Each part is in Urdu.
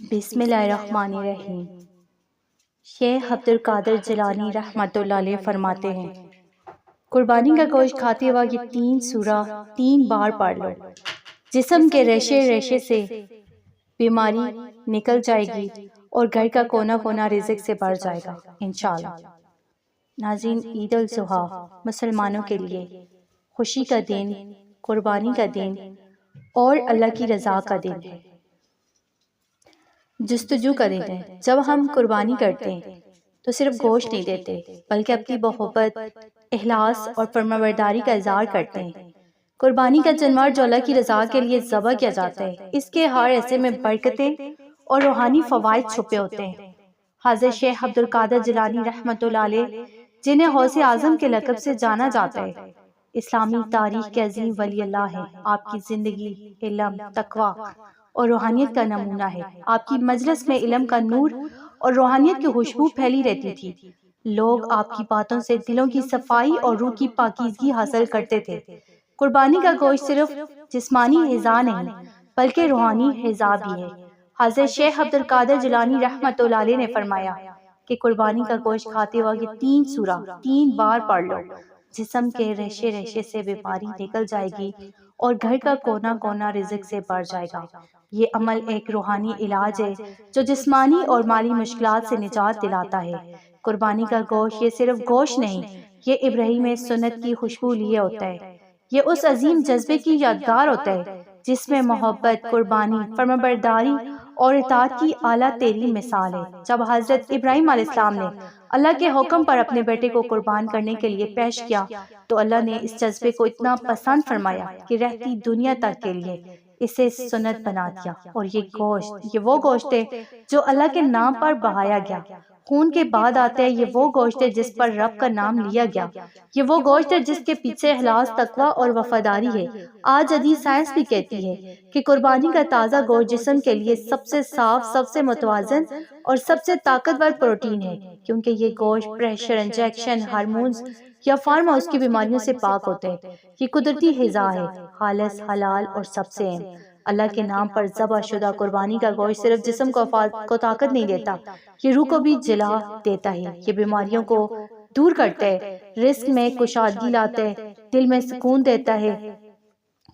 بسم اللہ الرحمن الرحیم۔ شیخ عبد القادر جیلانی رحمۃ اللہ علیہ فرماتے ہیں، قربانی کا گوشت کھاتے وقت یہ 3 سورہ 3 بار پڑھ لو، جسم کے ریشے ریشے سے بیماری نکل جائے گی اور گھر کا کونا کونا رزق سے بھر جائے گا انشاءاللہ۔ ناظرین، عید الاضحیٰ مسلمانوں کے لیے خوشی کا دن، قربانی کا دن اور اللہ کی رضا کا دن ہے، جستجو کا دن ہے۔ جب ہم قربانی کرتے ہیں تو صرف گوشت نہیں دیتے بلکہ اپنی محبت، اخلاص اور فرمانبرداری کا اظہار کرتے ہیں۔ قربانی کا جانور جو اللہ کی رضا کے لیے ذبح کیا جاتا ہے، اس کے ہر حصے میں برکتیں اور روحانی فوائد چھپے ہوتے ہیں۔ حضرت شیخ عبد القادر جیلانی رحمۃ اللہ علیہ، جنہیں غوث اعظم کے لقب سے جانا جاتا ہے، اسلامی تاریخ کے عظیم ولی اللہ ہیں۔ آپ کی زندگی علم، تقوی اور روحانیت کا نمونہ ہے۔ آپ کی مجلس میں علم کا نور اور روحانیت کی خوشبو پھیلی رہتی تھی۔ لوگ آپ کی باتوں سے دلوں کی صفائی اور روح کی پاکیزگی حاصل کرتے تھے۔ قربانی کا گوشت صرف جسمانی غذا نہیں بلکہ روحانی غذا بھی ہے۔ حضرت شیخ عبد القادر جیلانی رحمۃ اللہ علیہ نے فرمایا کہ قربانی کا گوشت کھاتے وقت یہ 3 سورہ 3 بار پڑھ لو، جسم کے ریشے ریشے سے بیماری نکل جائے گی اور گھر کا کونا کونا رزق سے بھر جائے گا۔ یہ عمل ایک روحانی علاج ہے جو جسمانی اور مالی مشکلات سے نجات دلاتا ہے۔ قربانی کا گوشت یہ صرف گوشت نہیں، یہ ابراہیم سنت کی خوشبو لیے ہوتا ہے۔ یہ اس عظیم جذبے کی یادگار ہوتا ہے جس میں محبت، قربانی، فرمانبرداری اور اطاعت کی اعلیٰ ترین مثال ہے۔ جب حضرت ابراہیم علیہ السلام نے اللہ کے حکم پر اپنے بیٹے کو قربان کرنے کے لیے پیش کیا تو اللہ نے اس جذبے کو اتنا پسند فرمایا کہ رہتی دنیا تک کے لیے اسے سنت بنا دیا۔ اور یہ وہ گوشت ہے جو اللہ کے نام پر بہایا گیا۔ خون کے بعد آتا ہے یہ وہ گوشت ہے جس پر رب کا نام لیا گیا۔ یہ وہ گوشت ہے جس کے پیچھے اخلاص، تقوی اور وفاداری ہے۔ آج جدید سائنس بھی کہتی ہے کہ قربانی کا تازہ گوشت جسم کے لیے سب سے صاف، سب سے متوازن اور سب سے طاقتور پروٹین ہے، کیونکہ یہ گوشت پریشر، انجیکشن، ہارمونز یا فارم ہاؤس کی بیماریوں سے پاک ہوتے ہیں۔ یہ قدرتی غذا ہے، خالص، حلال اور سب سے اہم، اللہ کے نام پر ذبح شدہ قربانی کا گوشت صرف جسم کو طاقت نہیں دیتا، یہ روح کو بھی جلا دیتا ہے، یہ بیماریوں کو دور کرتا ہے، رزق میں کشادگی لاتا ہے، دل میں سکون دیتا ہے۔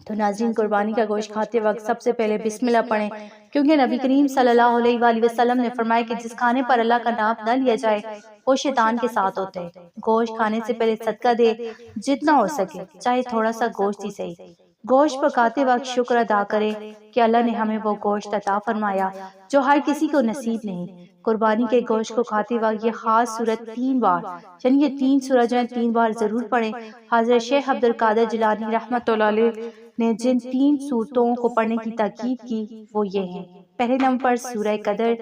تو ناظرین، قربانی کا گوشت کھاتے وقت سب سے پہلے بسم اللہ پڑھیں، کیونکہ نبی کریم صلی اللہ علیہ وآلہ وسلم نے فرمایا کہ جس کھانے پر اللہ کا نام نہ لیا جائے وہ شیطان کے ساتھ ہوتا ہے۔ گوشت کھانے سے پہلے صدقہ دے، جتنا ہو سکے، چاہے تھوڑا سا گوشت ہی صحیح۔ گوشت پکاتے وقت شکر ادا کرے کہ اللہ نے ہمیں وہ گوشت عطا فرمایا جو ہر کسی کو نصیب نہیں۔ قربانی کے گوشت کو کھاتے وقت یہ خاص صورت 3 بار، یعنی یہ 3 سورہ جو ہیں 3 بار ضرور پڑھیں۔ حضرت شیخ عبد القادر جیلانی رحمۃ اللہ علیہ نے جن 3 صورتوں کو پڑھنے کی تاکید کی وہ یہ ہیں۔ پہلے نمبر پر سورہ قدر،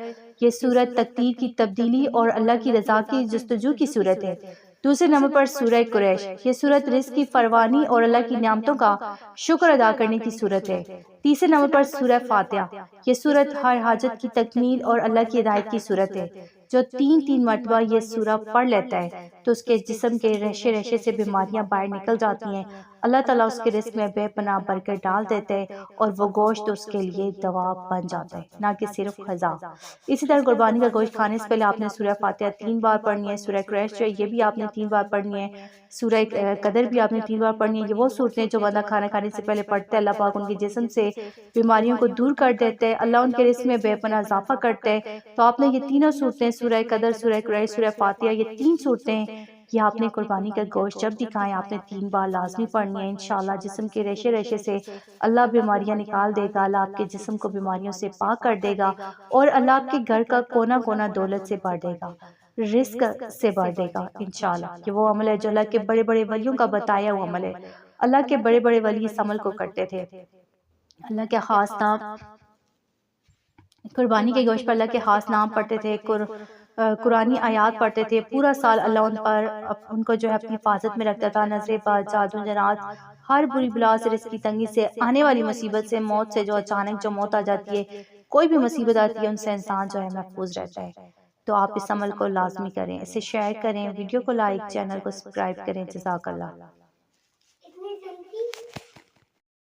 یہ سورت تقدیر کی تبدیلی اور اللہ کی رضا کی جستجو کی صورت ہے۔ دوسرے نمبر پر سورہ قریش، یہ سورت رزق کی فراوانی اور اللہ کی نعمتوں کا شکر ادا کرنے کی صورت ہے۔ تیسرے نمبر پر سورہ فاتحہ، یہ سورت ہر حاجت کی تکمیل اور اللہ کی ہدایت کی صورت ہے۔ جو 3 مرتبہ یہ سورہ پڑھ لیتا ہے تو اس کے جسم کے ریشے ریشے سے بیماریاں باہر نکل جاتی ہیں، اللہ تعالیٰ اس کے رزق میں بے پناہ برکت ڈال دیتا ہے اور وہ گوشت اس کے لیے دوا بن جاتا ہے، نہ کہ صرف غذا۔ اسی طرح قربانی کا گوشت کھانے سے پہلے آپ نے سورہ فاتحہ 3 بار پڑھنی ہے، سورہ قریش جو ہے یہ بھی آپ نے 3 بار پڑھنی ہے، سورہ قدر بھی آپ نے 3 بار پڑھنی ہے۔ یہ وہ صورتیں جو بندہ کھانا کھانے سے پہلے پڑھتا ہے، اللہ پاک ان کے جسم سے بیماریوں کو دور کر دیتا ہے، اللہ ان کے رزق میں بے پناہ اضافہ کرتا ہے۔ تو آپ نے یہ تینوں صورتیں، سورہ قدر، سورہ قریش، سورہ فاتحہ، یہ 3 صورتیں یہ آپ نے قربانی کا گوشت جب دکھائیں آپ نے 3 بار لازمی پڑھنی ہے۔ انشاءاللہ جسم کے ریشے ریشے سے اللہ بیماریاں نکال دے گا، اللہ آپ کے جسم کو بیماریوں سے پاک کر دے گا اور اللہ آپ کے گھر کا کونا کونا دولت سے بھر دے گا، رزق سے بھر دے گا انشاءاللہ۔ یہ وہ عمل ہے جو اللہ کے بڑے بڑے ولیوں کا بتایا ہوا عمل ہے۔ اللہ کے بڑے بڑے ولی اس عمل کو کرتے تھے۔ اللہ کے خاص نام، قربانی کے گوشت پر اللہ کے خاص نام پڑھتے تھے، قرآنی آیات پڑھتے تھے، پورا سال اللہ ان کو جو ہے اپنی حفاظت میں رکھتا تھا، نظر بد، جادو، جنات، ہر بری بلا سے، رزق کی تنگی سے، آنے والی مصیبت سے، موت سے، جو اچانک جو موت آ جاتی ہے، کوئی بھی مصیبت آتی ہے ان سے انسان جو ہے محفوظ رہتا ہے۔ تو آپ اس عمل کو لازمی کریں، اسے شیئر کریں، ویڈیو کو لائک، چینل کو سبسکرائب کریں۔ جزاک اللہ۔